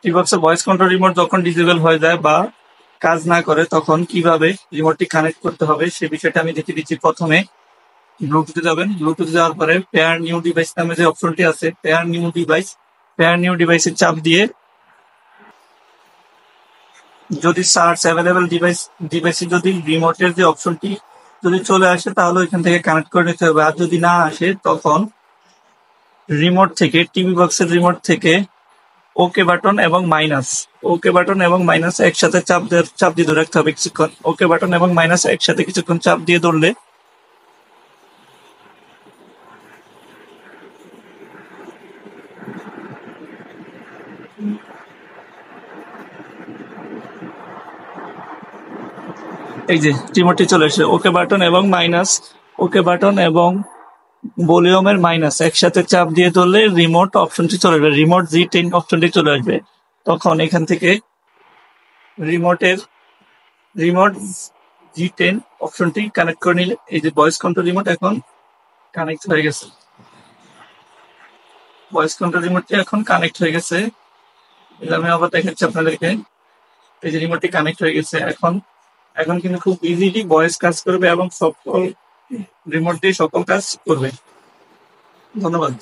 টিবক্সের voice control remote যখন disable হয়ে যায় বা কাজ না করে তখন কিভাবে রিমোটটি কানেক্ট করতে হবে সে বিষয়টা আমি দেখিয়ে দিচ্ছি। প্রথমে ব্লুটুথে যাবেন, ব্লুটুথে যাওয়ার পরে পেয়ার নিউ ডিভাইস নামে যে অপশনটি আছে পেয়ার নিউ ডিভাইসে চাপ দিয়ে যদি সার্চ অ্যাভেলেবেল ডিভাইসে যদি রিমোটের যে অপশনটি যদি চলে আসে তাহলে ওইখান থেকে কানেক্ট করে নিতে হবে। আর যদি না আসে তখন রিমোট থেকে টিভি বক্সের রিমোট থেকে ওকে বাটন এবং মাইনাস একসাথে চাপ দিয়ে ধরে রাখতে হবে কিছুক্ষণ। ওকে বাটন এবং মাইনাস একসাথে কিছুক্ষণ চাপ দিয়ে ধরলে এই যে রিমোটটি চলে এসে ওকে বাটন এবং ভলিউমের মাইনাস একসাথে চাপ দিয়ে ধরলে রিমোট অপশনটি চলে আসবে, রিমোট G10 অপশনটি চলে আসবে। তখন এখান থেকে রিমোট G10 অপশনটি কানেক্ট করে নিলে এই যে ভয়েস কন্ট্রোল রিমোট এখন কানেক্ট হয়ে গেছে। ভয়েস কন্ট্রোল রিমোটটি এখন কানেক্ট হয়ে গেছে। আমি আবার দেখাচ্ছি আপনাদেরকে। এই যে রিমোটটি কানেক্ট হয়ে গেছে। এখন কিন্তু খুব ইজিলি ভয়েস কাজ করবে এবং সকল রিমোট দিয়ে সকল কাজ করবে। ধন্যবাদ।